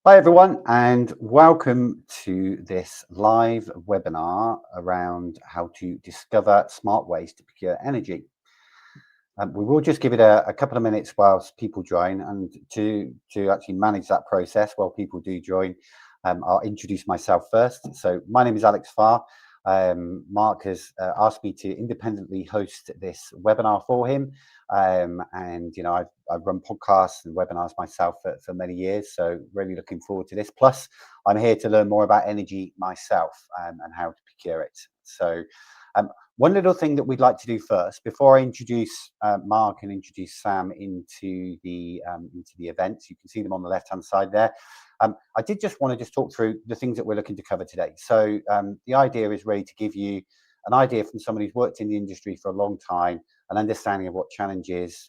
Hi everyone, and welcome to this live webinar around how to discover smart ways to procure energy. We will just give it a couple of minutes whilst people join, and to actually manage that process while people do join, I'll introduce myself first. So my name is Alex Farr. Mark has asked me to independently host this webinar for him, and I've run podcasts and webinars myself for many years, so really looking forward to this. Plus, I'm here to learn more about energy myself, and how to procure it. So one little thing that we'd like to do first, before I introduce Mark and introduce Sam into the events, you can see them on the left-hand side there. I did just want to talk through the things that we're looking to cover today. So the idea is really to give you an idea from somebody who's worked in the industry for a long time, an understanding of what challenges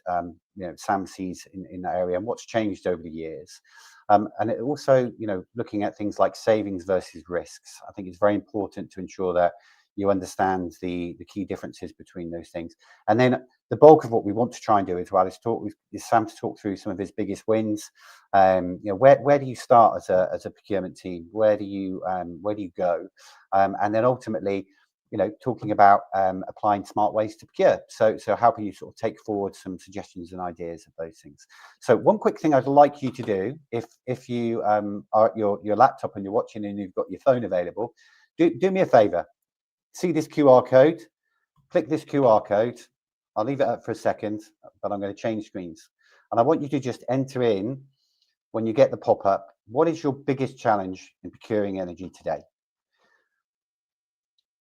Sam sees in that area and what's changed over the years. And it also, looking at things like savings versus risks. I think it's very important to ensure that you understand the key differences between those things. And then the bulk of what we want to try and do as well is Sam to talk through some of his biggest wins. Where do you start as a procurement team? Where do you go? And then ultimately, talking about applying smart ways to procure. So how can you sort of take forward some suggestions and ideas of those things? So one quick thing I'd like you to do, if you are at your laptop and you're watching and you've got your phone available, do me a favor. See this QR code, click this QR code. I'll leave it up for a second, but I'm going to change screens. And I want you to just enter in, when you get the pop-up, what is your biggest challenge in procuring energy today?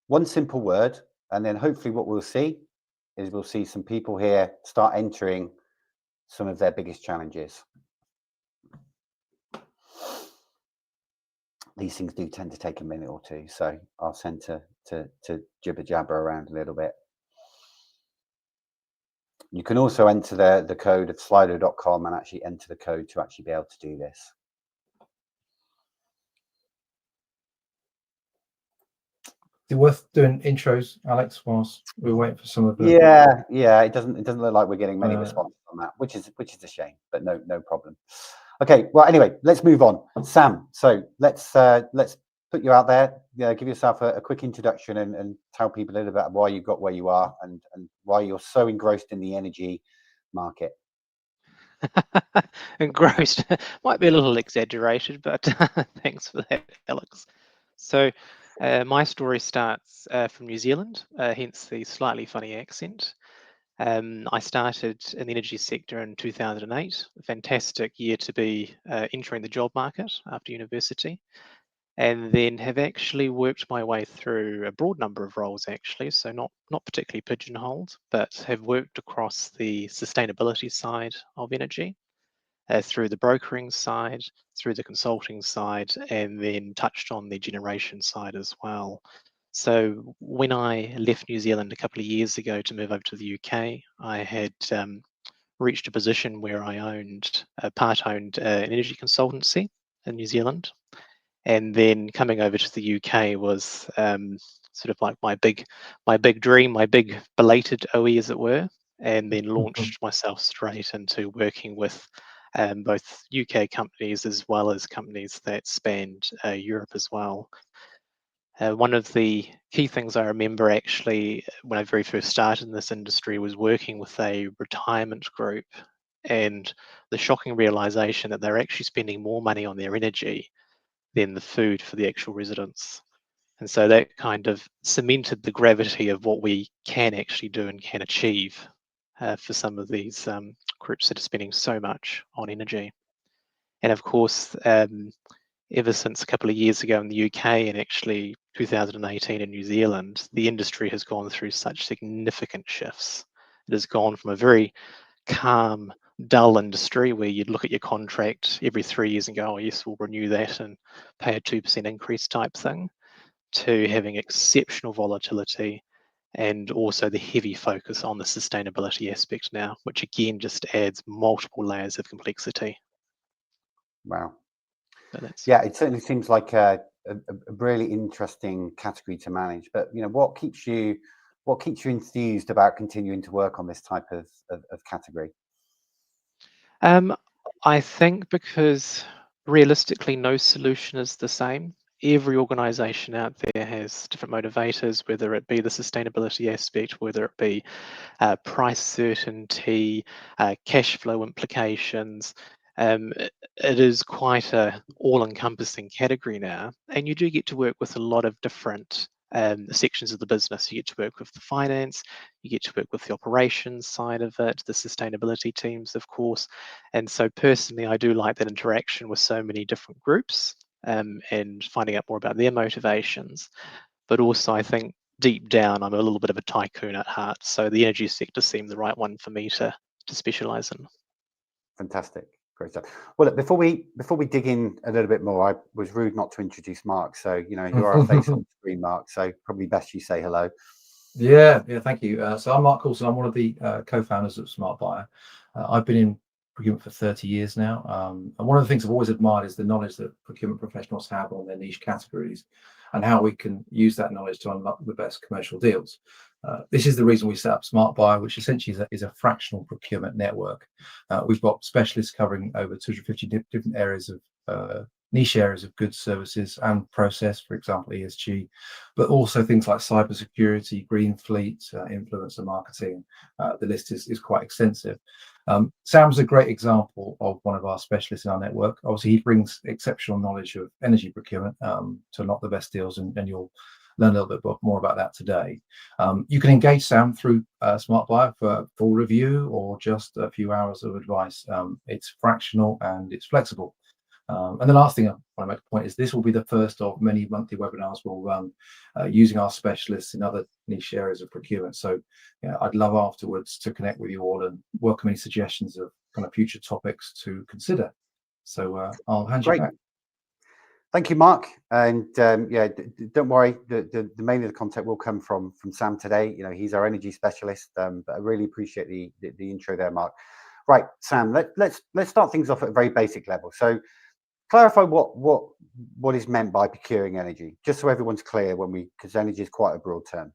One simple word, and then hopefully what we'll see is we'll see some people here start entering some of their biggest challenges. These things do tend to take a minute or two, so I'll send to jibber jabber around a little bit. You can also enter the code at slido.com and actually enter the code to actually be able to do this. Is it worth doing intros, Alex, whilst we're waiting for some of the... Yeah, it doesn't look like we're getting many responses on that, which is a shame, but no problem. Okay, well, anyway, let's move on. Sam, so let's put you out there. Give yourself a quick introduction and tell people a little bit about why you got where you are and why you're so engrossed in the energy market. Engrossed might be a little exaggerated, but thanks for that, Alex. So my story starts from New Zealand, hence the slightly funny accent. I started in the energy sector in 2008, a fantastic year to be entering the job market after university, and then have actually worked my way through a broad number of roles actually, so not particularly pigeonholed, but have worked across the sustainability side of energy, through the brokering side, through the consulting side, and then touched on the generation side as well. So when I left New Zealand a couple of years ago to move over to the UK, I had reached a position where I part-owned an energy consultancy in New Zealand. And then coming over to the UK was sort of like my big dream, my big belated OE, as it were, and then launched myself straight into working with both UK companies as well as companies that spanned Europe as well. One of the key things I remember actually when I very first started in this industry was working with a retirement group, and the shocking realization that they're actually spending more money on their energy than the food for the actual residents. And so that kind of cemented the gravity of what we can actually do and can achieve for some of these groups that are spending so much on energy. And of course, ever since a couple of years ago in the UK and actually 2018 in New Zealand, the industry has gone through such significant shifts. It has gone from a very calm, dull industry where you'd look at your contract every 3 years and go, oh yes, we'll renew that and pay a 2% increase type thing, to having exceptional volatility and also the heavy focus on the sustainability aspect now, which again just adds multiple layers of complexity. Wow. Yeah, it certainly seems like a really interesting category to manage. But what keeps you enthused about continuing to work on this type of category? I think because realistically, no solution is the same. Every organization out there has different motivators, whether it be the sustainability aspect, whether it be price certainty, cash flow implications. It is quite a all-encompassing category now, and you do get to work with a lot of different sections of the business. You get to work with the finance, you get to work with the operations side of it, the sustainability teams, of course. And so personally, I do like that interaction with so many different groups and finding out more about their motivations. But also, I think deep down, I'm a little bit of a tycoon at heart. So the energy sector seemed the right one for me to specialize in. Fantastic. Great stuff. Well, look, before we dig in a little bit more, I was rude not to introduce Mark. So, you know, you're our face on the screen, Mark. So probably best you say hello. Yeah, thank you. So I'm Mark Coulson. I'm one of the co-founders of SmartBuyer. I've been in procurement for 30 years now. And one of the things I've always admired is the knowledge that procurement professionals have on their niche categories and how we can use that knowledge to unlock the best commercial deals. This is the reason we set up SmartBuyer, which essentially is a fractional procurement network. We've got specialists covering over 250 different areas of niche areas of goods, services, and process, for example, ESG, but also things like cybersecurity, green fleet, influencer marketing. The list is quite extensive. Sam's a great example of one of our specialists in our network. Obviously, he brings exceptional knowledge of energy procurement to unlock the best deals, and you'll learn a little bit more about that today. You can engage Sam through SmartBuyer for full review or just a few hours of advice. It's fractional and it's flexible. And the last thing I want to make a point is this will be the first of many monthly webinars we'll run using our specialists in other niche areas of procurement. So I'd love afterwards to connect with you all and welcome any suggestions of kind of future topics to consider. So I'll hand you back. Thank you, Mark. And yeah, don't worry, the main of the content will come from Sam today. You know, he's our energy specialist, but I really appreciate the intro there, Mark. Right, Sam, let's start things off at a very basic level. So clarify what is meant by procuring energy, just so everyone's clear because energy is quite a broad term.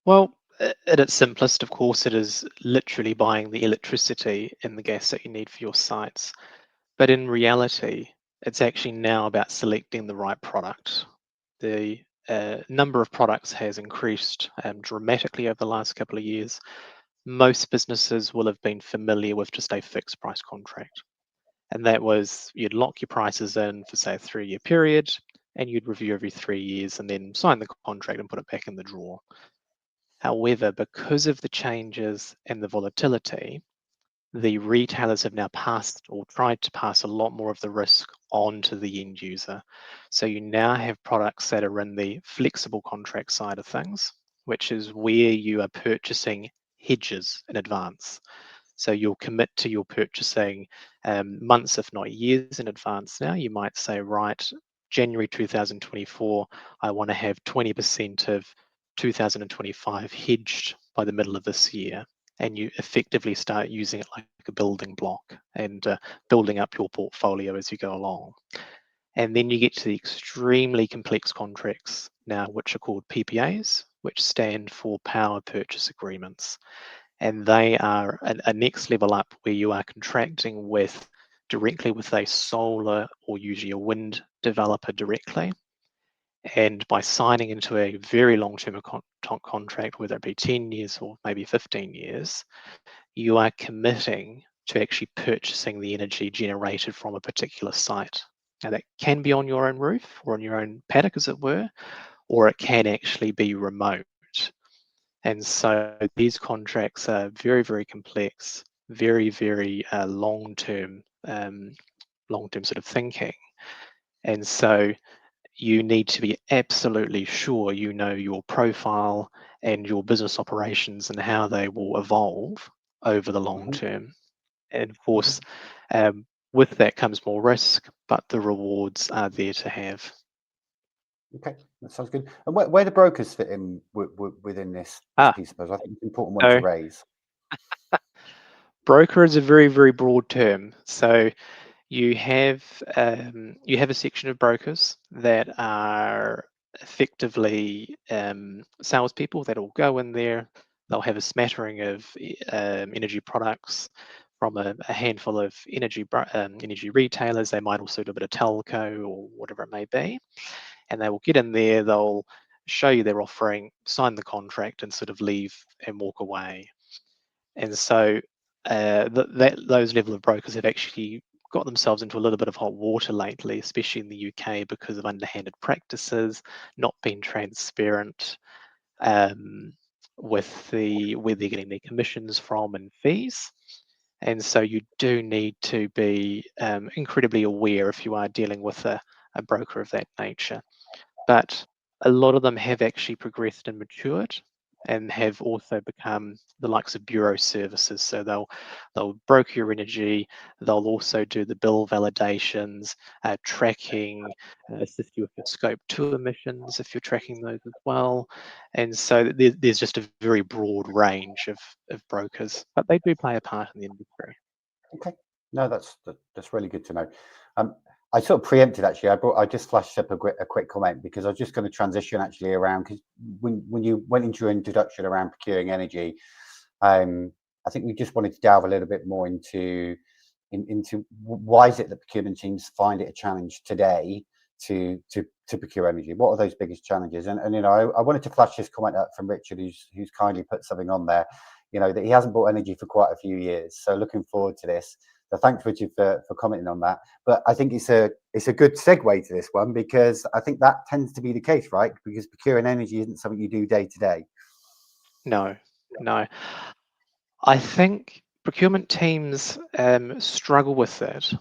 Well, at its simplest, of course, it is literally buying the electricity and the gas that you need for your sites. But in reality, it's actually now about selecting the right product. The number of products has increased dramatically over the last couple of years. Most businesses will have been familiar with just a fixed price contract. And that was you'd lock your prices in for, say, a 3-year period, and you'd review every 3 years and then sign the contract and put it back in the drawer. However, because of the changes and the volatility, the retailers have now passed or tried to pass a lot more of the risk on to the end user. So you now have products that are in the flexible contract side of things, which is where you are purchasing hedges in advance. So you'll commit to your purchasing months, if not years in advance now. You might say, right, January 2024, I want to have 20% of 2025 hedged by the middle of this year. And you effectively start using it like a building block and building up your portfolio as you go along. And then you get to the extremely complex contracts now, which are called PPAs, which stand for Power Purchase Agreements. And they are a next level up where you are contracting directly with a solar or usually a wind developer directly. And by signing into a very long-term contract, whether it be 10 years or maybe 15 years, you are committing to actually purchasing the energy generated from a particular site. Now that can be on your own roof or on your own paddock, as it were, or it can actually be remote. And so these contracts are very, very complex, very, very long-term sort of thinking. And so you need to be absolutely sure you know your profile and your business operations and how they will evolve over the long term. And of course, with that comes more risk, but the rewards are there to have. Okay, that sounds good. And where do brokers fit in within this piece, I suppose? I think it's an important one to raise. Broker is a very, very broad term. So you have a section of brokers that are effectively salespeople that will go in there. They'll have a smattering of energy products from a handful of energy retailers. They might also do a bit of telco or whatever it may be, and they will get in there, they'll show you their offering, sign the contract, and sort of leave and walk away. And so those level of brokers have actually got themselves into a little bit of hot water lately, especially in the UK, because of underhanded practices, not being transparent with where they're getting their commissions from and fees. And so you do need to be incredibly aware if you are dealing with a broker of that nature. But a lot of them have actually progressed and matured, and have also become the likes of bureau services. So they'll broker your energy, they'll also do the bill validations, tracking, assist you with your scope 2 emissions if you're tracking those as well. And so there's just a very broad range of brokers, but they do play a part in the industry. Okay, no, that's really good to know. I sort of preempted actually. I just flashed up a quick comment because I was just going to transition actually around, because when you went into your introduction around procuring energy, I think we just wanted to delve a little bit more into why is it that procurement teams find it a challenge today to procure energy? What are those biggest challenges? And I wanted to flash this comment up from Richard, who's kindly put something on there, that he hasn't bought energy for quite a few years. So looking forward to this. So thanks, Richard, for commenting on that. But I think it's a good segue to this one, because I think that tends to be the case, right? Because procuring energy isn't something you do day to day. No. I think procurement teams struggle with it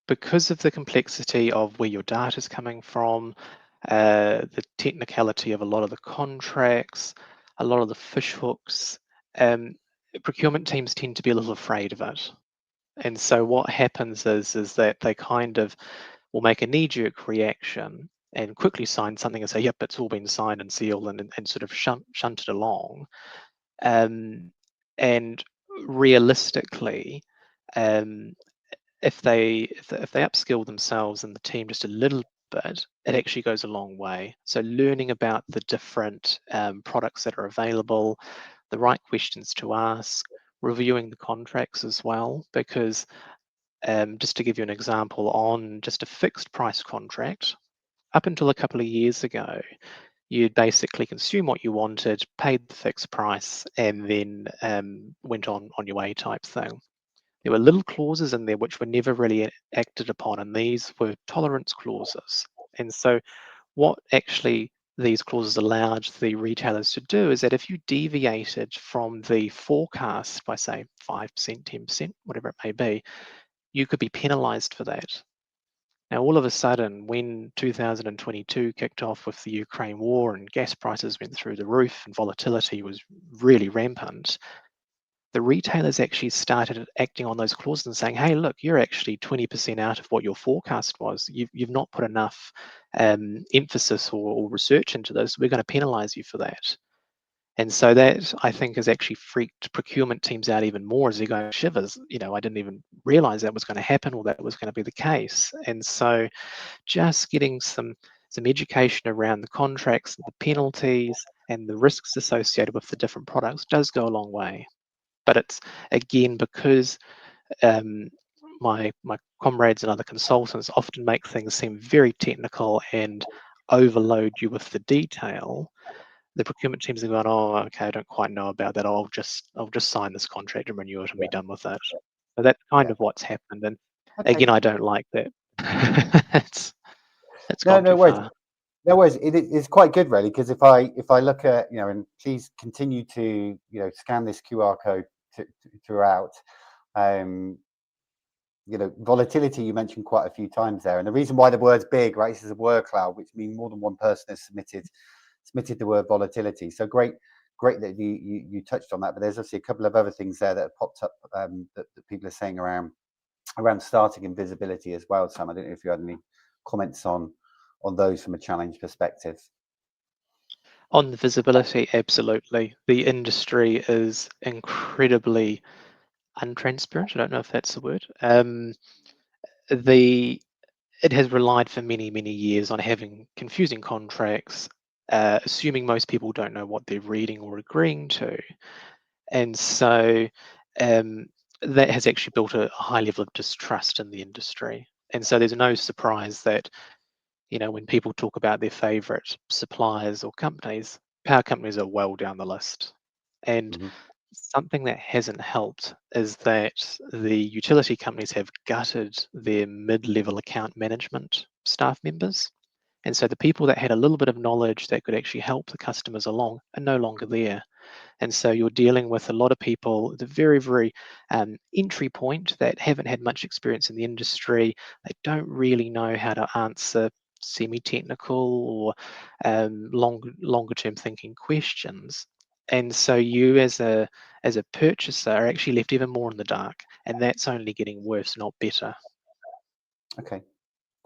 because of the complexity of where your data is coming from, the technicality of a lot of the contracts, a lot of the fish hooks. Procurement teams tend to be a little afraid of it. And so what happens is that they kind of will make a knee-jerk reaction and quickly sign something and say, yep, it's all been signed and sealed, and sort of shunt it along. And realistically, if they upskill themselves and the team just a little bit, it actually goes a long way. So learning about the different products that are available, the right questions to ask, reviewing the contracts as well, because just to give you an example, on just a fixed price contract, up until a couple of years ago, you'd basically consume what you wanted, paid the fixed price, and then went on your way type thing. There were little clauses in there which were never really acted upon, and these were tolerance clauses. And so what actually these clauses allowed the retailers to do is that if you deviated from the forecast by, say, 5%, 10%, whatever it may be, you could be penalized for that. Now, all of a sudden, when 2022 kicked off with the Ukraine war and gas prices went through the roof and volatility was really rampant, the retailers actually started acting on those clauses and saying, hey, look, you're actually 20% out of what your forecast was. You've not put enough emphasis or research into this. We're going to penalize you for that. And so that, I think, has actually freaked procurement teams out even more as they're going, shivers, I didn't even realize that was going to happen or that was going to be the case. And so just getting some education around the contracts, the penalties, and the risks associated with the different products does go a long way. But it's, again, because my comrades and other consultants often make things seem very technical and overload you with the detail. The procurement teams are going, oh, okay, I don't quite know about that. I'll just sign this contract and renew it and be done with it. So that's kind of what's happened. And again, I don't like that. it's gone too far. No worries. It's quite good, really, because if I look at, and please continue to scan this QR code throughout. Volatility you mentioned quite a few times there, and the reason why the word's big, right? This is a word cloud, which means more than one person has submitted the word volatility. So great that you touched on that. But there's obviously a couple of other things there that have popped up that people are saying around starting and visibility as well. Sam, I don't know if you had any comments on those from a challenge perspective. On the visibility, absolutely. The industry is incredibly untransparent. I don't know if that's the word. It has relied for many, many years on having confusing contracts, assuming most people don't know what they're reading or agreeing to. And so that has actually built a high level of distrust in the industry. And so there's no surprise that, when people talk about their favorite suppliers or companies, power companies are well down the list. And Hmm. something that hasn't helped is that the utility companies have gutted their mid-level account management staff members. And so the people that had a little bit of knowledge that could actually help the customers along are no longer there. And so you're dealing with a lot of people, the very, very entry point that haven't had much experience in the industry. They don't really know how to answer semi-technical or longer term thinking questions. And so you as a purchaser are actually left even more in the dark. And that's only getting worse, not better. Okay,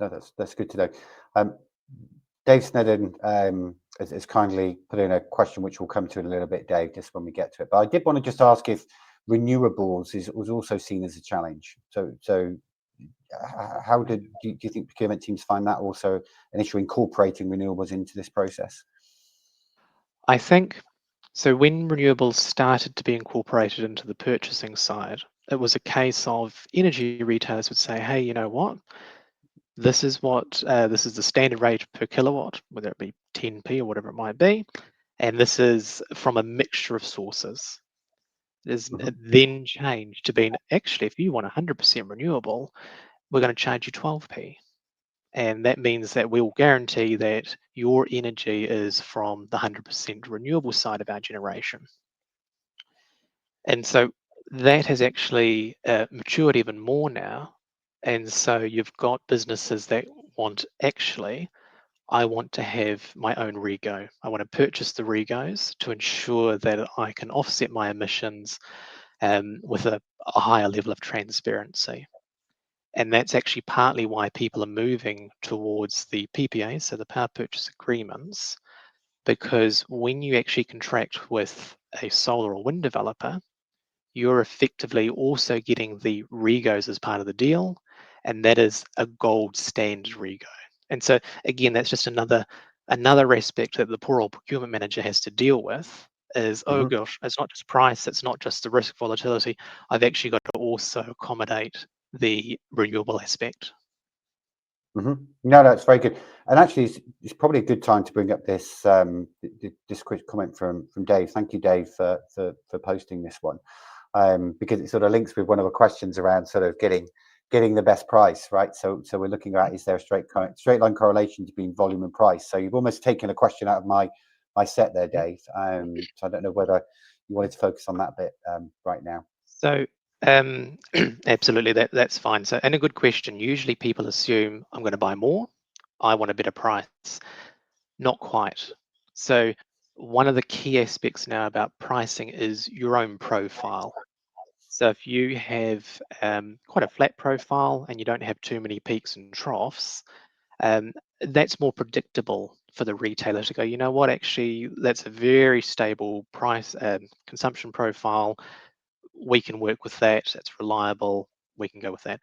no, that's good to know. Um, Dave Snedden has kindly put in a question which we'll come to in a little bit, Dave, just when we get to it. But I did want to just ask if renewables was also seen as a challenge. So how do you think procurement teams find that also an issue incorporating renewables into this process? I think so. When renewables started to be incorporated into the purchasing side, it was a case of energy retailers would say, hey, you know what? This is the standard rate per kilowatt, whether it be 10p or whatever it might be, and this is from a mixture of sources. Hmm. It then changed to being actually, if you want 100% renewable, we're going to charge you 12p. And that means that we will guarantee that your energy is from the 100% renewable side of our generation. And so that has actually matured even more now. And so you've got businesses that want I want to have my own rego. I want to purchase the regos to ensure that I can offset my emissions with a higher level of transparency. And that's actually partly why people are moving towards the PPAs, so the power purchase agreements, because when you actually contract with a solar or wind developer, you're effectively also getting the regos as part of the deal, and that is a gold standard rego. And so again, that's just another aspect that the poor old procurement manager has to deal with is, oh Hmm. gosh, it's not just price, it's not just the risk volatility. I've actually got to also accommodate the renewable aspect. Hmm. No, that's very good. And actually, it's probably a good time to bring up this quick comment from Dave. Thank you, Dave, for posting this one, because it sort of links with one of the questions around sort of getting the best price, right? So we're looking at, is there a straight line correlation between volume and price? So you've almost taken a question out of my set there, Dave. So I don't know whether you wanted to focus on that bit right now. So absolutely, that's fine. So, and a good question. Usually people assume I'm going to buy more, I want a better price. Not quite. So one of the key aspects now about pricing is your own profile. So if you have quite a flat profile and you don't have too many peaks and troughs, um, that's more predictable for the retailer to go, you know what, actually, that's a very stable price consumption profile. We can work with that. It's reliable. We can go with that.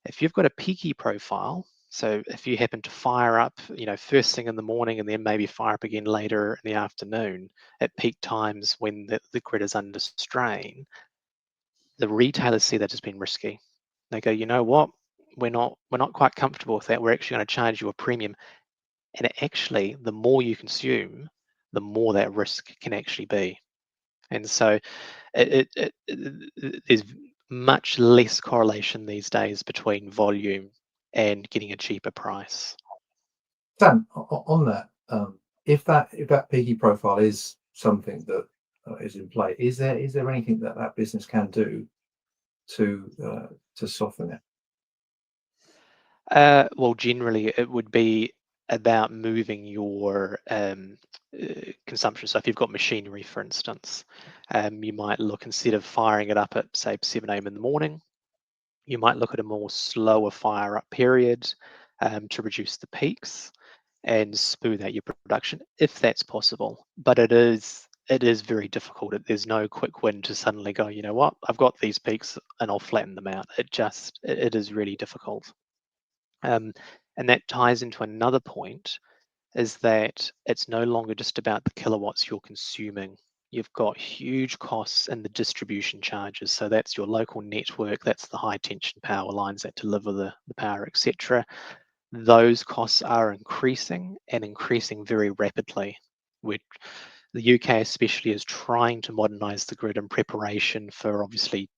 If you've got a peaky profile, so if you happen to fire up, first thing in the morning and then maybe fire up again later in the afternoon at peak times when the grid is under strain, the retailers see that as being risky. They go, you know what? We're not quite comfortable with that. We're actually going to charge you a premium. And actually, the more you consume, the more that risk can actually be. And so there's much less correlation these days between volume and getting a cheaper price. Dan, on that, if that peaky profile is something that is in play, is there anything that business can do to soften it? Well, generally, it would be about moving your consumption. So if you've got machinery, for instance, you might look, instead of firing it up at, say, 7 a.m. in the morning, you might look at a more slower fire up period to reduce the peaks and smooth out your production if that's possible. But it is very difficult. There's no quick win to suddenly go, you know what, I've got these peaks and I'll flatten them out. It is really difficult. And that ties into another point, is that it's no longer just about the kilowatts you're consuming. you've got huge costs in the distribution charges. So that's your local network, that's the high tension power lines that deliver the power, etc. Those costs are increasing and increasing very rapidly. The UK especially is trying to modernize the grid in preparation for obviously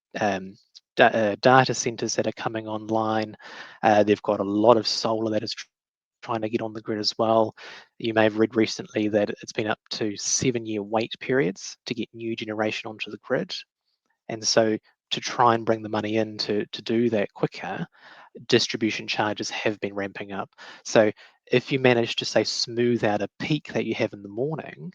data centers that are coming online. They've got a lot of solar that is trying to get on the grid as well. You may have read recently that it's been up to 7-year wait periods to get new generation onto the grid. And so to try and bring the money in to do that quicker, distribution charges have been ramping up. So if you manage to say smooth out a peak that you have in the morning,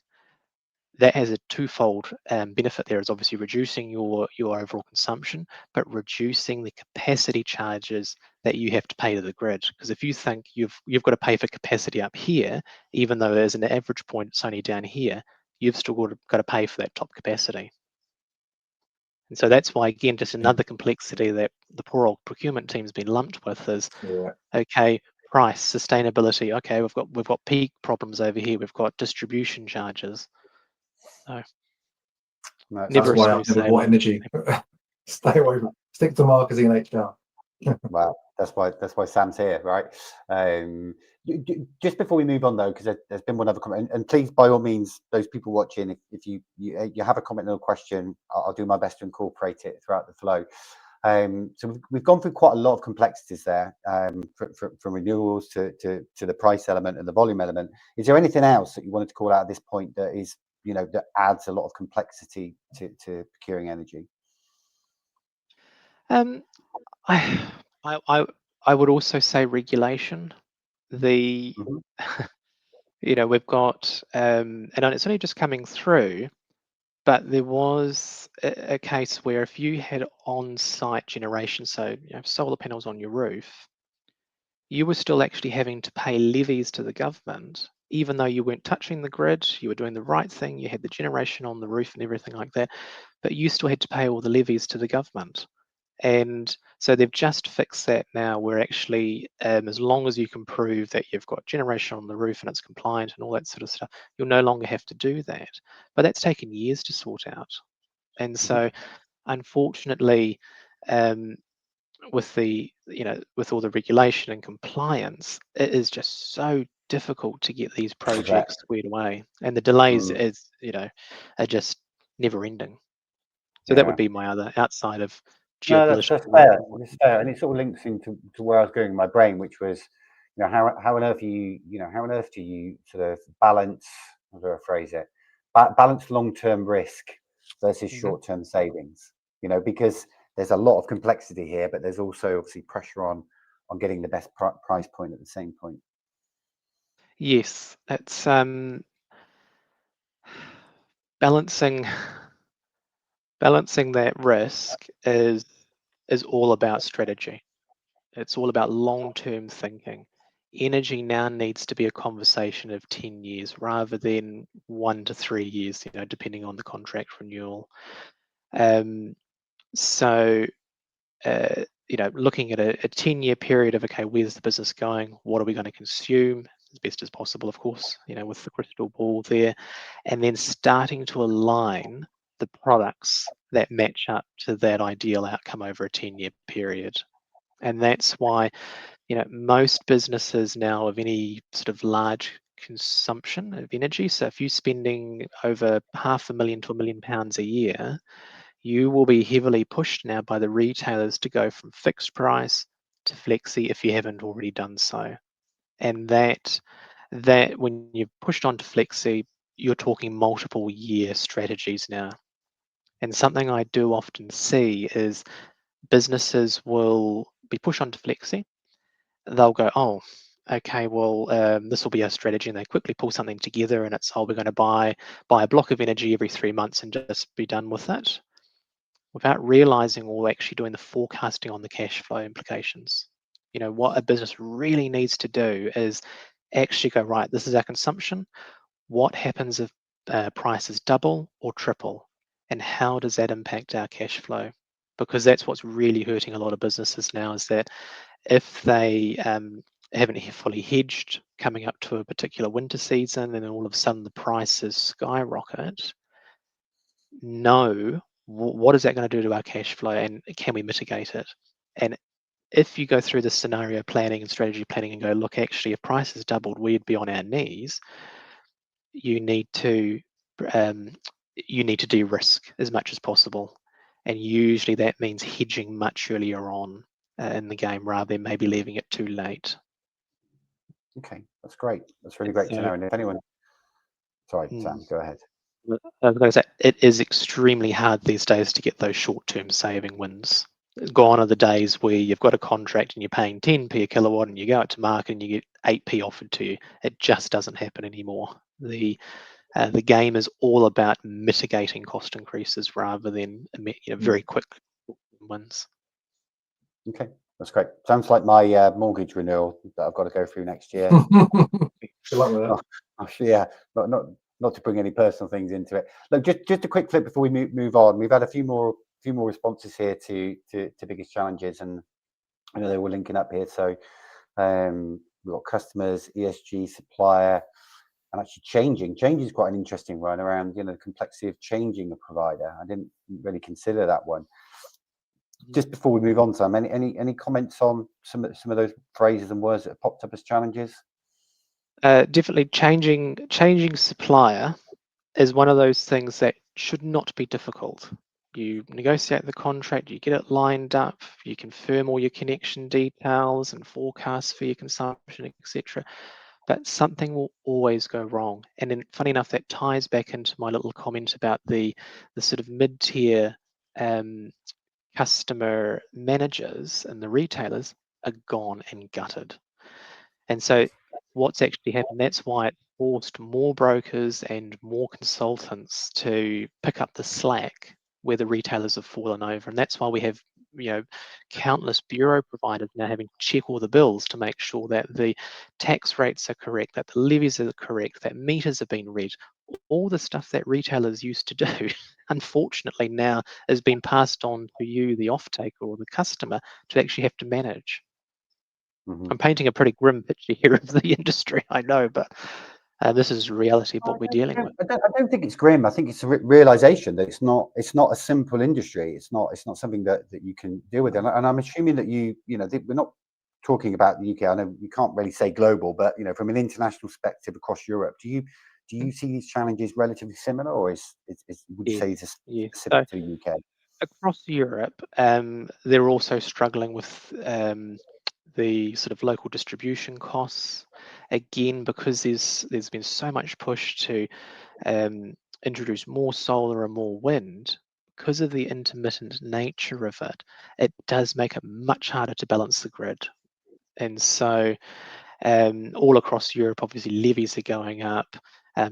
that has a twofold benefit there. Is obviously reducing your overall consumption, but reducing the capacity charges that you have to pay to the grid. Because if you think you've got to pay for capacity up here, even though as an average point it's only down here, you've still got to pay for that top capacity. And so that's why, again, just another complexity that the poor old procurement team's been lumped with is, okay, price, sustainability. Okay, we've got peak problems over here. We've got distribution charges. So never That's why I've smooth never bought sailing. energy. Stay away from, stick to marketing and HR. Well, that's why Sam's here, right? Just before we move on though, because there's been one other comment, and please, by all means, those people watching, if you have a comment or a question, I'll do my best to incorporate it throughout the flow. So we've gone through quite a lot of complexities there, from renewals to the price element and the volume element. Is there anything else that you wanted to call out at this point that is, that adds a lot of complexity to procuring energy? I would also say regulation. We've got, and it's only just coming through, but there was a case where if you had on-site generation, so solar panels on your roof, you were still actually having to pay levies to the government, even though you weren't touching the grid, you were doing the right thing, you had the generation on the roof and everything like that, but you still had to pay all the levies to the government. And so they've just fixed that now, where actually, as long as you can prove that you've got generation on the roof and it's compliant and all that sort of stuff, you'll no longer have to do that. But that's taken years to sort out. And so, unfortunately, with with all the regulation and compliance, it is just so difficult to get these projects squared away, and the delays are just never ending. So that would be my other, outside of No, geopolitical. that's fair. That's fair, and it sort of links into where I was going in my brain, which was, how on earth do you sort of balance, how do I phrase it, balance long-term risk versus short-term savings? Because there's a lot of complexity here, but there's also obviously pressure on getting the best price point at the same point. Yes, it's balancing that risk is all about strategy. It's all about long-term thinking. Energy now needs to be a conversation of 10 years rather than 1 to 3 years, depending on the contract renewal. So, looking at a 10-year period of, okay, where's the business going? What are we going to consume as best as possible, of course, with the crystal ball there, and then starting to align the products that match up to that ideal outcome over a 10-year period. And that's why, most businesses now of any sort of large consumption of energy, so if you're spending over £500,000 to £1 million a year, you will be heavily pushed now by the retailers to go from fixed price to flexi if you haven't already done so. And that when you've pushed on to flexi, you're talking multiple year strategies now. And something I do often see is businesses will be pushed onto flexi. They'll go, oh, okay, well, this will be our strategy, and they quickly pull something together, and it's, oh, we're going to buy a block of energy every 3 months and just be done with it, without realizing or actually doing the forecasting on the cash flow implications. What a business really needs to do is actually go, right, this is our consumption. What happens if prices double or triple? And how does that impact our cash flow? Because that's what's really hurting a lot of businesses now, is that if they haven't fully hedged coming up to a particular winter season, and then all of a sudden the prices skyrocket, know what is that going to do to our cash flow, and can we mitigate it? And if you go through the scenario planning and strategy planning and go, look, actually, if prices doubled, we'd be on our knees. You need to de-risk as much as possible, and usually that means hedging much earlier on in the game rather than maybe leaving it too late. Okay, that's great. That's really great to know. And if anyone, sorry, Sam, go ahead. I was going to say, it is extremely hard these days to get those short-term saving wins. Gone are the days where you've got a contract and you're paying 10p a kilowatt and you go out to market and you get 8p offered to you. It just doesn't happen anymore. The game is all about mitigating cost increases rather than very quick wins. Okay, that's great. Sounds like my mortgage renewal that I've got to go through next year. Good luck with that. Yeah, not to bring any personal things into it. Look, just a quick flip before we move on. We've had a few more responses here to biggest challenges, and I know they were linking up here. So we've got customers, ESG, supplier, and actually changing. Change is quite an interesting one around the complexity of changing a provider. I didn't really consider that one. Just before we move on, Sam, any comments on some of those phrases and words that have popped up as challenges? Definitely changing supplier is one of those things that should not be difficult. You negotiate the contract, you get it lined up, you confirm all your connection details and forecasts for your consumption, etc. But something will always go wrong. And then, funny enough, that ties back into my little comment about the sort of mid-tier customer managers and the retailers are gone and gutted. And so what's actually happened, that's why it forced more brokers and more consultants to pick up the slack where the retailers have fallen over. And that's why we have countless bureau providers now having to check all the bills to make sure that the tax rates are correct, that the levies are correct, that meters have been read. All the stuff that retailers used to do, unfortunately now has been passed on to you, the off-taker or the customer, to actually have to manage. I'm painting a pretty grim picture here of the industry, I know, but this is reality of what we're dealing with. I don't think it's grim. I think it's a realization that it's not a simple industry. It's not something that you can deal with. And I'm assuming that we're not talking about the UK. I know you can't really say global, but from an international perspective across Europe, do you see these challenges relatively similar, or would you say it's specific to the UK? Across Europe, they're also struggling with the sort of local distribution costs, again, because there's been so much push to introduce more solar and more wind. Because of the intermittent nature of it, it does make it much harder to balance the grid. And so all across Europe, obviously levies are going up.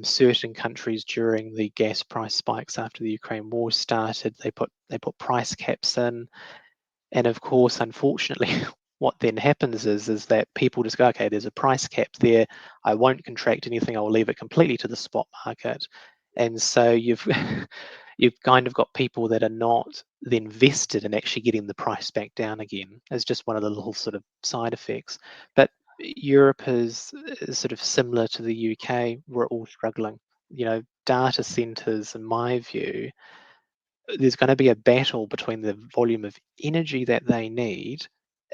Certain countries during the gas price spikes after the Ukraine war started, they put price caps in. And of course, unfortunately, what then happens is that people just go, okay, there's a price cap there. I won't contract anything. I'll leave it completely to the spot market. And so you've kind of got people that are not then vested in actually getting the price back down again. It's just one of the little sort of side effects. But Europe is sort of similar to the UK. We're all struggling. Data centers, in my view, there's going to be a battle between the volume of energy that they need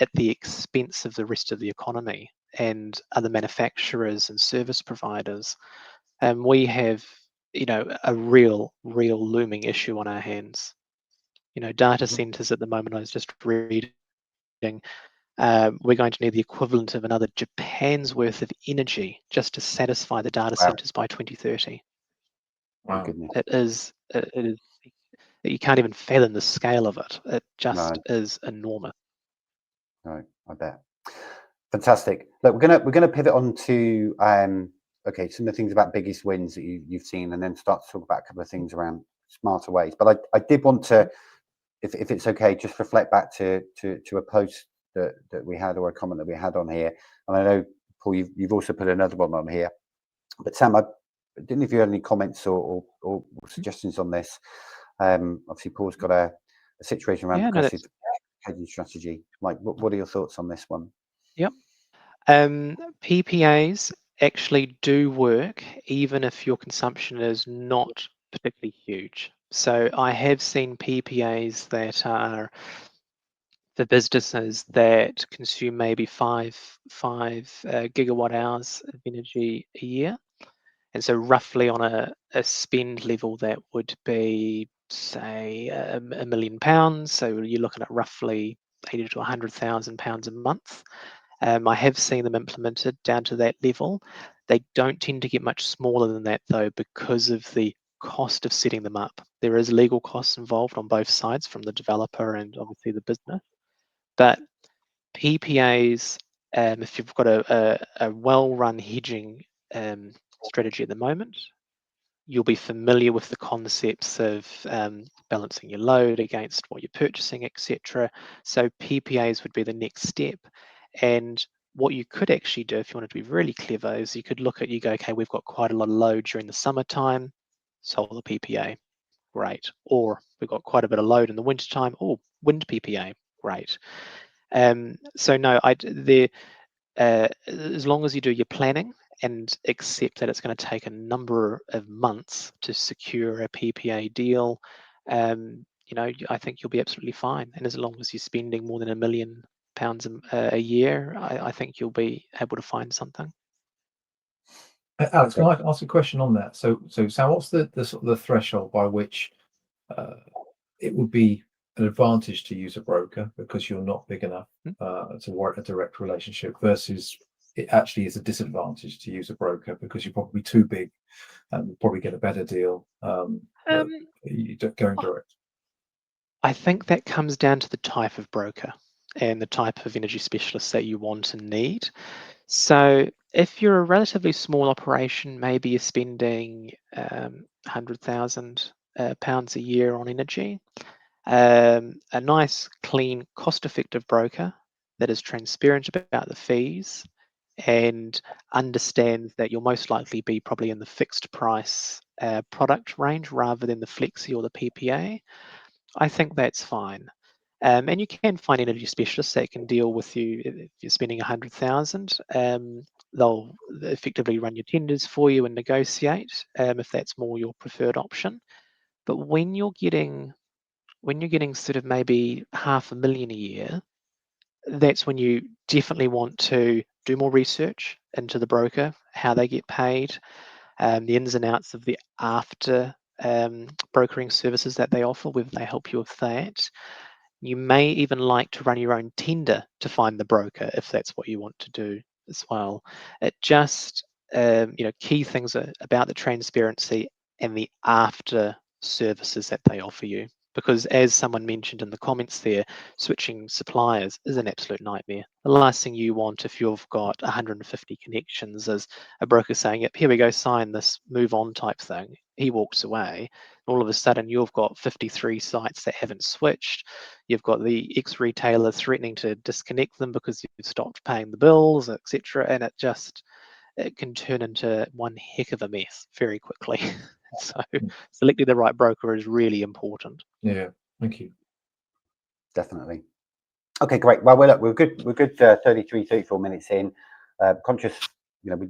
at the expense of the rest of the economy and other manufacturers and service providers. And we have, a real looming issue on our hands. Data centers at the moment, I was just reading, we're going to need the equivalent of another Japan's worth of energy just to satisfy the data centers by 2030. Wow. It is you can't even fathom the scale of it. It just is enormous. Right, I bet. Fantastic. Look, we're gonna pivot on to some of the things about biggest wins that you've seen, and then start to talk about a couple of things around smarter ways. But I did want to, if it's okay, just reflect back to a post that we had, or a comment that we had on here. And I know, Paul, you've also put another one on here. But Sam, I didn't know if you had any comments or suggestions on this. Obviously, Paul's got a situation around progressive hedging strategy. Like, what are your thoughts on this one? Yep. PPAs actually do work even if your consumption is not particularly huge. So I have seen PPAs that are for businesses that consume maybe five gigawatt hours of energy a year. And so roughly on a spend level, that would be, say, £1 million. So you're looking at roughly 80 to £100,000 a month. I have seen them implemented down to that level. They don't tend to get much smaller than that, though, because of the cost of setting them up. There is legal costs involved on both sides, from the developer and obviously the business. But PPAs, if you've got a well-run hedging strategy at the moment, you'll be familiar with the concepts of balancing your load against what you're purchasing, etc. So PPAs would be the next step. And what you could actually do, if you wanted to be really clever, is you could look at, you go, okay, we've got quite a lot of load during the summertime, solar PPA, great. Or we've got quite a bit of load in the wintertime, oh, wind PPA, great. So no, as long as you do your planning and accept that it's going to take a number of months to secure a PPA deal, I think you'll be absolutely fine. And as long as you're spending more than £1 million a year, I think you'll be able to find something. Alex, can I ask a question on that? So Sam, what's the sort of the threshold by which it would be an advantage to use a broker because you're not big enough to warrant a direct relationship, versus it actually is a disadvantage to use a broker because you're probably too big and probably get a better deal going direct? I think that comes down to the type of broker and the type of energy specialist that you want and need. So if you're a relatively small operation, maybe you're spending £100,000 a year on energy, a nice, clean, cost-effective broker that is transparent about the fees and understands that you'll most likely be probably in the fixed price product range rather than the flexi or the PPA, I think that's fine. And you can find energy specialists that can deal with you if you're spending 100,000. They'll effectively run your tenders for you and negotiate if that's more your preferred option. But when you're getting sort of maybe £500,000 a year, that's when you definitely want to do more research into the broker, how they get paid, the ins and outs of the after brokering services that they offer, whether they help you with that. You may even like to run your own tender to find the broker if that's what you want to do as well. It just, key things about the transparency and the after services that they offer you. Because as someone mentioned in the comments there, switching suppliers is an absolute nightmare. The last thing you want if you've got 150 connections is a broker saying, yep, here we go, sign this, move on type thing. He walks away. All of a sudden, you've got 53 sites that haven't switched. You've got the ex-retailer threatening to disconnect them because you've stopped paying the bills, etc. And it can turn into one heck of a mess very quickly. So selecting the right broker is really important. Yeah, thank you. Definitely. Okay, great. Well, we're good. We're good. 34 minutes in. Conscious,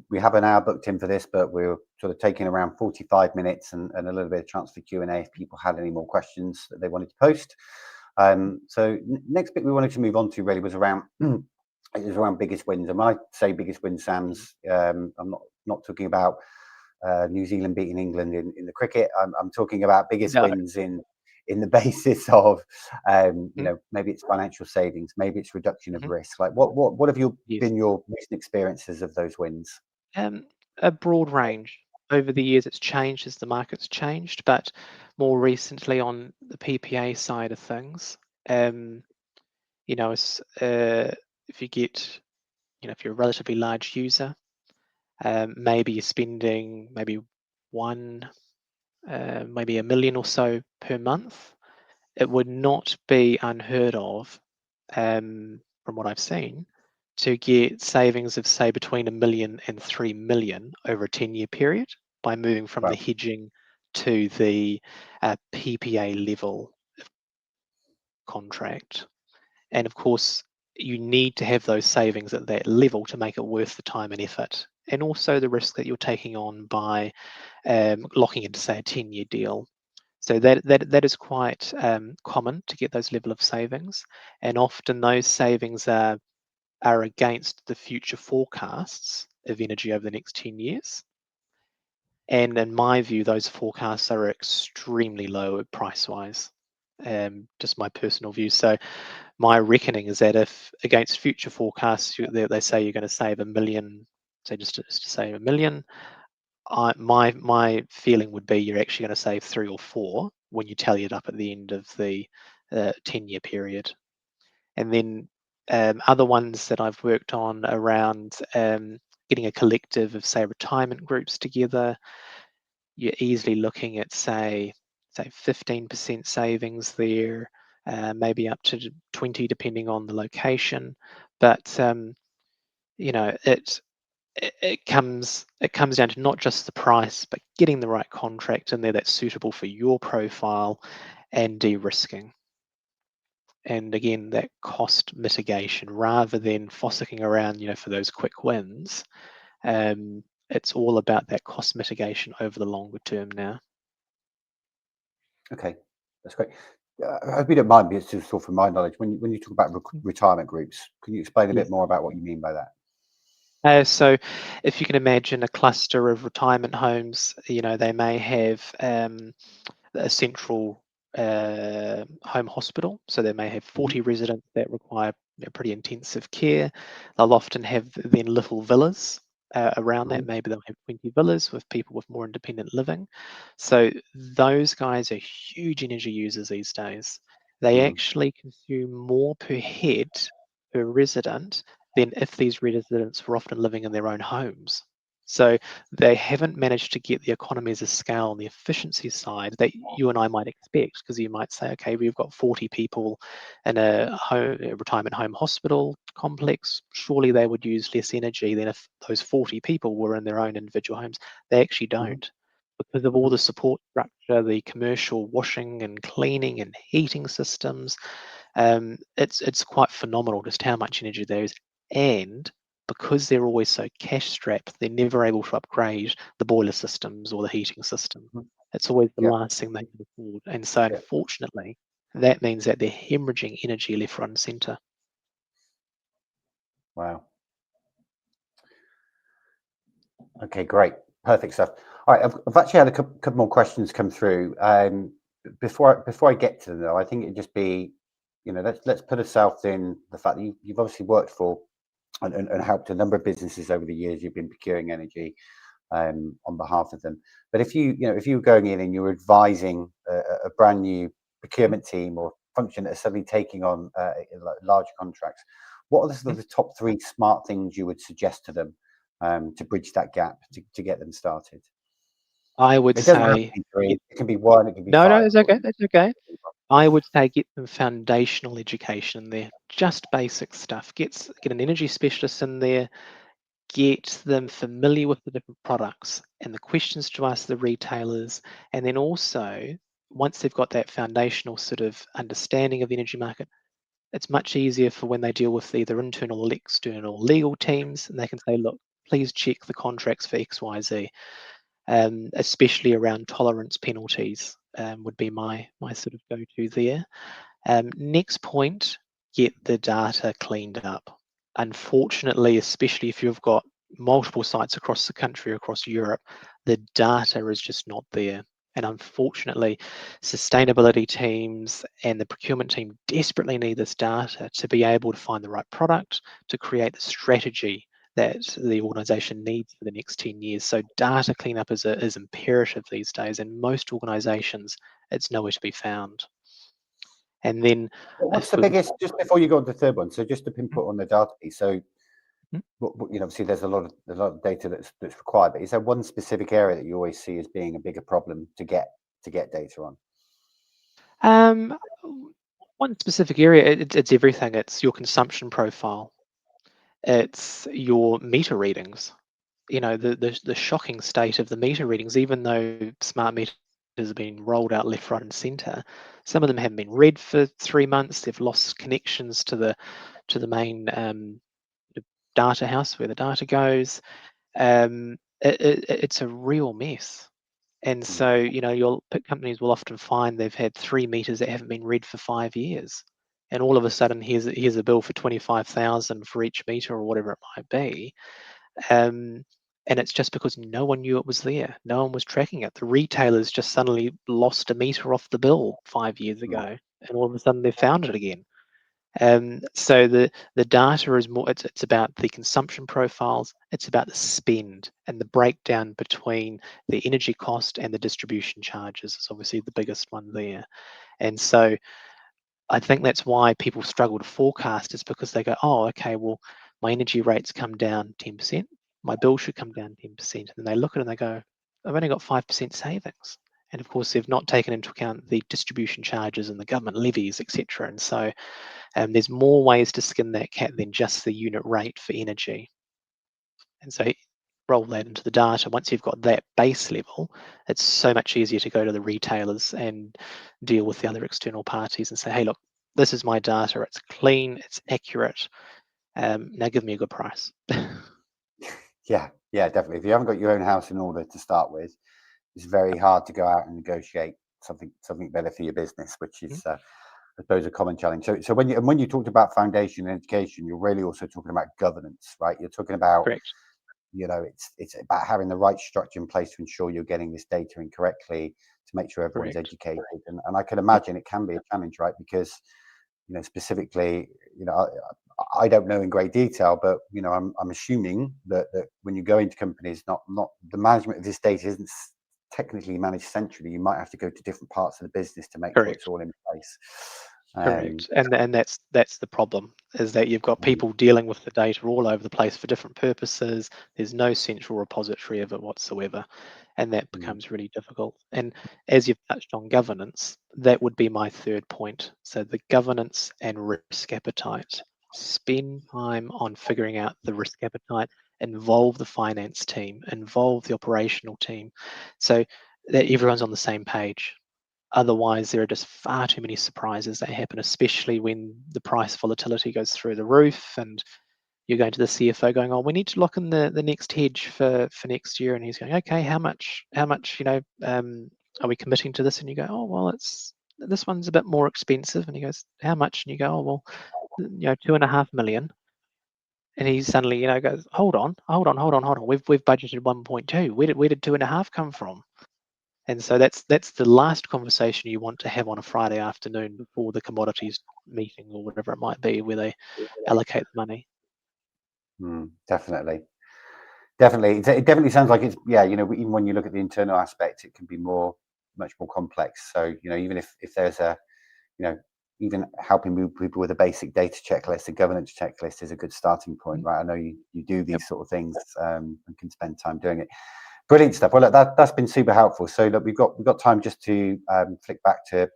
we have an hour booked in for this, but we're sort of taking around 45 minutes and a little bit of chance for Q&A if people had any more questions that they wanted to post. So next bit we wanted to move on to really was around biggest wins. And when I say biggest wins, Sam's, I'm not talking about New Zealand beating England in the cricket. I'm talking about biggest wins in the basis of maybe it's financial savings, maybe it's reduction of risk. Like what have been your recent experiences of those wins? A broad range. Over the years it's changed as the market's changed, but more recently on the PPA side of things, if you're a relatively large user, maybe you're spending maybe maybe £1 million or so per month. It would not be unheard of, from what I've seen, to get savings of say between £1 million and £3 million over a 10-year period by moving from the hedging to the PPA level of contract. And of course, you need to have those savings at that level to make it worth the time and effort, and also the risk that you're taking on by locking into, say, a 10-year deal. So that is quite common to get those level of savings, and often those savings are against the future forecasts of energy over the next 10 years. And in my view, those forecasts are extremely low price-wise, just my personal view. So my reckoning is that if against future forecasts, they say you're going to save $1 million, say just to say $1 million, my feeling would be you're actually going to save 3 or 4 when you tally it up at the end of the 10-year period. And then other ones that I've worked on around getting a collective of, say, retirement groups together, you're easily looking at, say 15% savings there, maybe up to 20 depending on the location. But you know, it comes down to not just the price, but getting the right contract in there that's suitable for your profile and de-risking. And again, that cost mitigation rather than fossicking around, you know, for those quick wins. It's all about that cost mitigation over the longer term now. Okay, that's great. I hope you don't mind, but it's just sort of from my knowledge. When you talk about retirement groups, can you explain a Yes. bit more about what you mean by that? So if you can imagine a cluster of retirement homes, you know, they may have a central home hospital. So they may have 40 residents that require, you know, pretty intensive care. They'll often have then little villas around that. Maybe they'll have 20 villas with people with more independent living. So those guys are huge energy users these days. They actually consume more per head per resident than if these residents were often living in their own homes. So they haven't managed to get the economies of scale and the efficiency side that you and I might expect, because you might say, okay, we've got 40 people in a retirement home hospital complex. Surely they would use less energy than if those 40 people were in their own individual homes. They actually don't, because of all the support structure, the commercial washing and cleaning and heating systems. It's quite phenomenal just how much energy there is. And because they're always so cash strapped, they're never able to upgrade the boiler systems or the heating system. It's always the Yeah. last thing they can afford. And so, Yeah. unfortunately, that means that they're hemorrhaging energy left, right, and centre. Wow. Okay, great. Perfect stuff. All right, I've actually had a couple more questions come through. Before I get to them, though, I think it'd just be, you know, let's put ourselves in the fact that you've obviously worked for and helped a number of businesses over the years. You've been procuring energy on behalf of them. But if you were going in and you were advising a brand new procurement team or function that are suddenly taking on large contracts, what are the sort of the top 3 smart things you would suggest to them to bridge that gap to get them started? I would It doesn't have to say, be 3. It can be 1. It can be no, 5. it's okay. That's okay. I would say get them foundational education in there, just basic stuff. Get an energy specialist in there, get them familiar with the different products and the questions to ask the retailers. And then also, once they've got that foundational sort of understanding of the energy market, it's much easier for when they deal with either internal or external legal teams, and they can say, look, please check the contracts for XYZ, especially around tolerance penalties would be my sort of go-to there. Next point, get the data cleaned up. Unfortunately, especially if you've got multiple sites across the country, across Europe, the data is just not there. And unfortunately, sustainability teams and the procurement team desperately need this data to be able to find the right product, to create the strategy that the organization needs for the next 10 years. So data cleanup is imperative these days, and most organizations, it's nowhere to be found. And then What's the biggest, just before you go on to the third one, so just to pinpoint on the data piece, so you know, obviously there's a lot of data that's required, but is there one specific area that you always see as being a bigger problem to get data on? One specific area, it's everything. It's your consumption profile. It's your meter readings. You know, the shocking state of the meter readings, even though smart meters have been rolled out left, right, and centre, some of them haven't been read for 3 months. They've lost connections to the main data house where the data goes. It's a real mess. And so, you know, companies will often find they've had 3 meters that haven't been read for 5 years. And all of a sudden, here's a bill for 25,000 for each meter or whatever it might be. And it's just because no one knew it was there. No one was tracking it. The retailers just suddenly lost a meter off the bill 5 years ago, and all of a sudden they found it again. So the data is more. It's about the consumption profiles. It's about the spend and the breakdown between the energy cost and the distribution charges. Is obviously the biggest one there. And so I think that's why people struggle to forecast, is because they go, oh, okay, well, my energy rates come down 10%, my bill should come down 10%. And then they look at it and they go, I've only got 5% savings. And of course, they've not taken into account the distribution charges and the government levies, etc. And so there's more ways to skin that cat than just the unit rate for energy. And so roll that into the data. Once you've got that base level, it's so much easier to go to the retailers and deal with the other external parties and say, hey, look, this is my data. It's clean, it's accurate. Now give me a good price. Yeah, definitely. If you haven't got your own house in order to start with, it's very hard to go out and negotiate something better for your business, which is, I suppose, a common challenge. So when you talked about foundation and education, you're really also talking about governance, right? You're talking about, Correct. you know, it's about having the right structure in place to ensure you're getting this data in correctly, to make sure everyone's Correct. educated. And I can imagine it can be a challenge, right? Because, you know, specifically, you know, I don't know in great detail, but, you know, I'm assuming that when you go into companies, not the management of this data isn't technically managed centrally. You might have to go to different parts of the business to make sure Correct. it's all in place. Correct. And that's the problem, is that you've got people dealing with the data all over the place for different purposes. There's no central repository of it whatsoever, and that becomes really difficult. And as you've touched on governance, that would be my third point. So the governance and risk appetite. Spend time on figuring out the risk appetite, involve the finance team, involve the operational team, so that everyone's on the same page. Otherwise, there are just far too many surprises that happen, especially when the price volatility goes through the roof and you're going to the CFO going, oh, we need to lock in the next hedge for next year. And he's going, okay, how much, you know, are we committing to this? And you go, oh, well, this one's a bit more expensive. And he goes, how much? And you go, oh, well, you know, 2.5 million. And he suddenly, you know, goes, hold on. We've budgeted 1.2. Where did 2.5 come from? And so that's the last conversation you want to have on a Friday afternoon before the commodities meeting or whatever it might be, where they allocate the money. Definitely. It definitely sounds like it's, yeah, you know, even when you look at the internal aspects, it can be much more complex. So, you know, even if there's a, you know, even helping move people with a basic data checklist, a governance checklist is a good starting point, right? I know you do these sort of things and can spend time doing it. Brilliant stuff. Well, look, that's been super helpful. So look, we've got time just to flick back to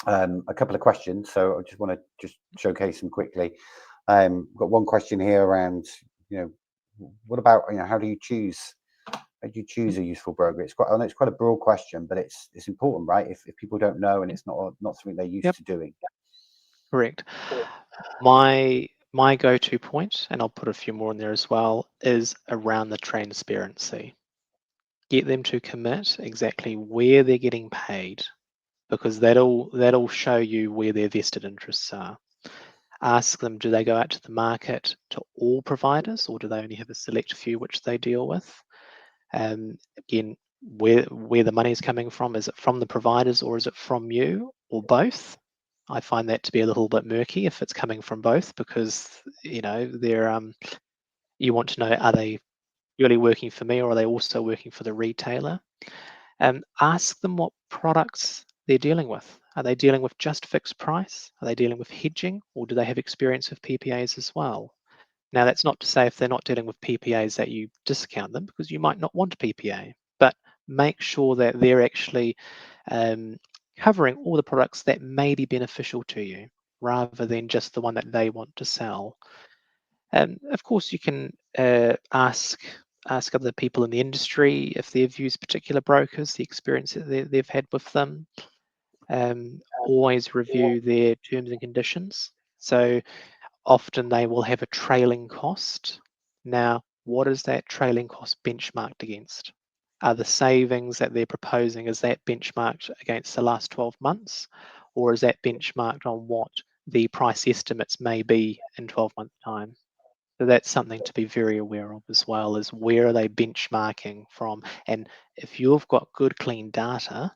a couple of questions. So I just want to just showcase them quickly. We've got one question here around, you know, what about, you know, how do you choose a useful broker? I know it's quite a broad question, but it's important, right? If people don't know and it's not something they're used to doing. Correct. My go-to point, and I'll put a few more in there as well, is around the transparency. Get them to commit exactly where they're getting paid, because that'll show you where their vested interests are. Ask them, do they go out to the market to all providers, or do they only have a select few which they deal with? Again, where the money is coming from, is it from the providers or is it from you, or both? I find that to be a little bit murky if it's coming from both, because, you know, they're you want to know, are they really working for me or are they also working for the retailer? Ask them what products they're dealing with. Are they dealing with just fixed price? Are they dealing with hedging, or do they have experience with PPAs as well? Now, that's not to say if they're not dealing with PPAs that you discount them, because you might not want a PPA, but make sure that they're actually covering all the products that may be beneficial to you, rather than just the one that they want to sell. And of course, you can ask other people in the industry if they've used particular brokers, the experience that they've had with them. Always review their terms and conditions. So often they will have a trailing cost. Now, what is that trailing cost benchmarked against? Are the savings that they're proposing, is that benchmarked against the last 12 months, or is that benchmarked on what the price estimates may be in 12 months' time? So that's something to be very aware of as well, is where are they benchmarking from? And if you've got good, clean data,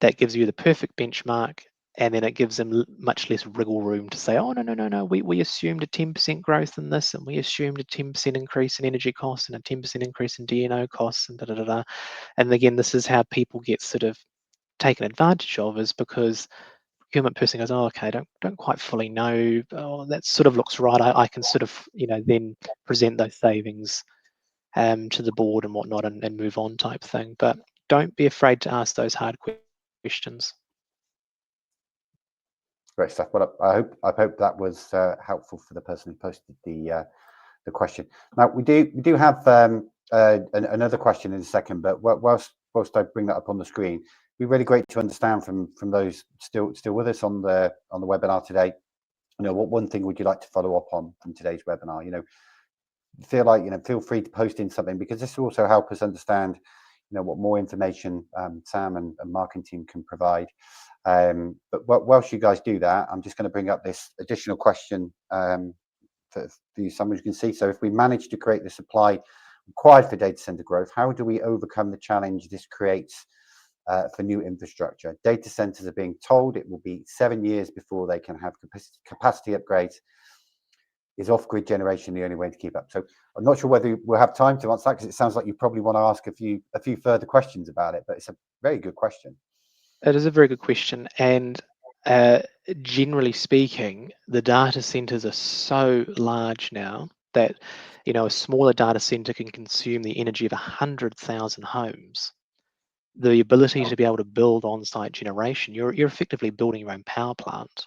that gives you the perfect benchmark, and then it gives them much less wriggle room to say, oh, no, we assumed a 10% growth in this, and we assumed a 10% increase in energy costs and a 10% increase in D&O costs, and da-da-da-da. And again, this is how people get sort of taken advantage of, is because procurement person goes, oh, okay, don't quite fully know. Oh, that sort of looks right. I can sort of, then present those savings to the board and whatnot, and move on type thing. But don't be afraid to ask those hard questions. Great stuff. Well, I hope that was helpful for the person who posted the question. Now we do have another question in a second, but whilst I bring that up on the screen, it'd be really great to understand from those still with us on the webinar today. What one thing would you like to follow up on from today's webinar? Feel free to post in something, because this will also help us understand what more information Sam and Mark and team can provide. But whilst you guys do that, I'm just going to bring up this additional question for you, Sam, as you can see. So if we manage to create the supply required for data center growth, how do we overcome the challenge this creates for new infrastructure? Data centers are being told it will be 7 years before they can have capacity upgrades. Is off-grid generation the only way to keep up? So I'm not sure whether we'll have time to answer that, because it sounds like you probably want to ask a few further questions about it, but it's a very good question. It is a very good question, and generally speaking, the data centers are so large now that a smaller data center can consume the energy of 100,000 homes. The ability to be able to build on-site generation, you're effectively building your own power plant.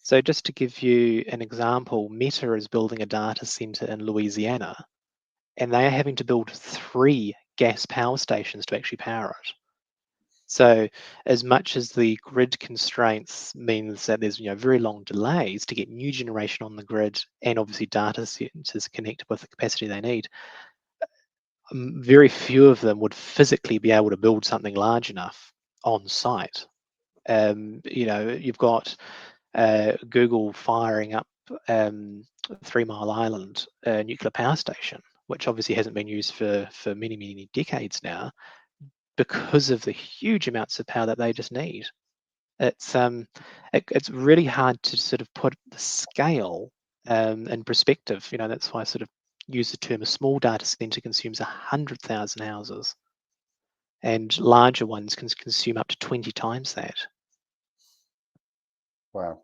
So just to give you an example, Meta is building a data center in Louisiana, and they are having to build 3 gas power stations to actually power it. So as much as the grid constraints means that there's very long delays to get new generation on the grid, and obviously data centers connected with the capacity they need, very few of them would physically be able to build something large enough on site. You've got Google firing up 3 Mile Island nuclear power station, which obviously hasn't been used for many decades now, because of the huge amounts of power that they just need. It's really hard to sort of put the scale in perspective. That's why I sort of use the term, a small data center consumes 100,000 houses, and larger ones can consume up to 20 times that. Wow.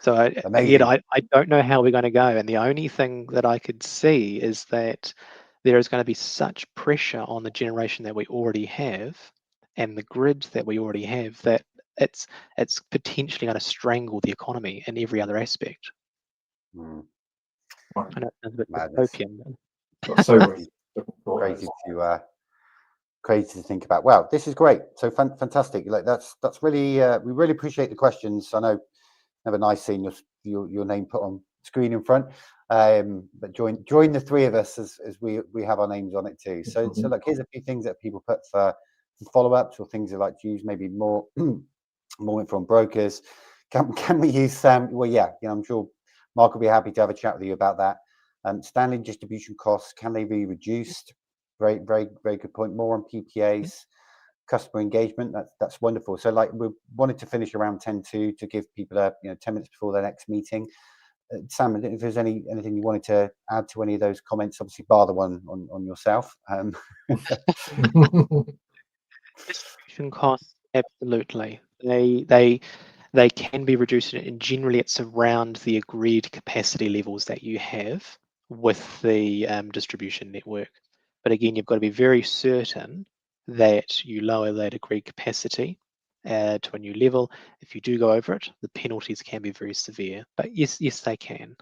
So Amazing. I don't know how we're going to go, and the only thing that I could see is that there is going to be such pressure on the generation that we already have and the grid that we already have, that it's potentially going to strangle the economy in every other aspect. Mm. I know it sounds a bit Madness. dystopian. So crazy to think about. Wow, this is great. So fantastic. That's really we really appreciate the questions. I know never nice seeing your name put on screen in front, but join the 3 of us as we have our names on it too. So look, here's a few things that people put for follow-ups, or things they like to use, maybe more info on brokers. Can we use well, yeah, I'm sure Mark will be happy to have a chat with you about that. Standing distribution costs, can they be reduced? Very good point. More on PPAs. Customer engagement, that's wonderful. So we wanted to finish around 10 to give people 10 minutes before their next meeting. Sam, if there's anything you wanted to add to any of those comments, obviously bar the one on yourself. Distribution costs, absolutely. They can be reduced, and generally it's around the agreed capacity levels that you have with the distribution network. But again, you've got to be very certain that you lower that agreed capacity to a new level. If you do go over it, the penalties can be very severe. But yes, they can.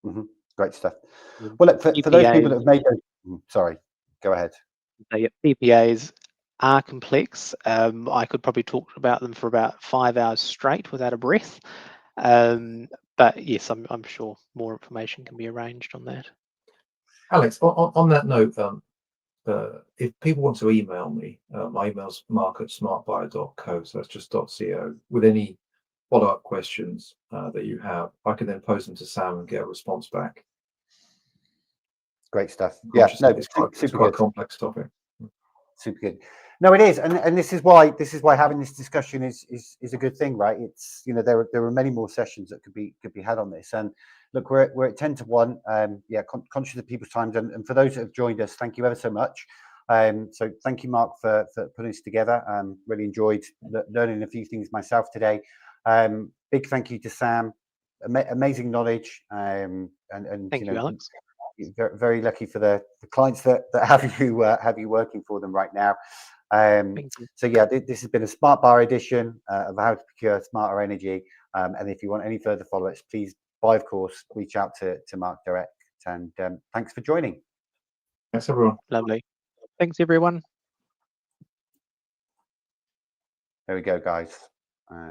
Mm-hmm. Great stuff. Well, look, for those people that have made those, sorry, go ahead. PPAs are complex. I could probably talk about them for about 5 hours straight without a breath. But yes, I'm sure more information can be arranged on that. Alex, on that note, if people want to email me, my email's mark@smartbuyer.co, so that's just .co, with any follow-up questions that you have. I can then post them to Sam and get a response back. Great stuff. Yeah, no, It's quite super a good. complex topic. Super good. No, it is, and this is why having this discussion is a good thing, right? It's, you know, there are many more sessions that could be had on this. And look, we're at 10 to 1. Yeah, conscious of people's times, and for those that have joined us, thank you ever so much. So thank you, Mark, for putting this together. Really enjoyed learning a few things myself today. Big thank you to Sam. Amazing knowledge. And Thank you, Alex. Very, very lucky for the clients that have you working for them right now. Thank you. So yeah, this has been a SmartBuyer edition of how to procure smarter energy. And if you want any further follow-ups, please, of course, reach out to Mark direct. And thanks for joining. Thanks, everyone. Lovely. Thanks, everyone. There we go, guys.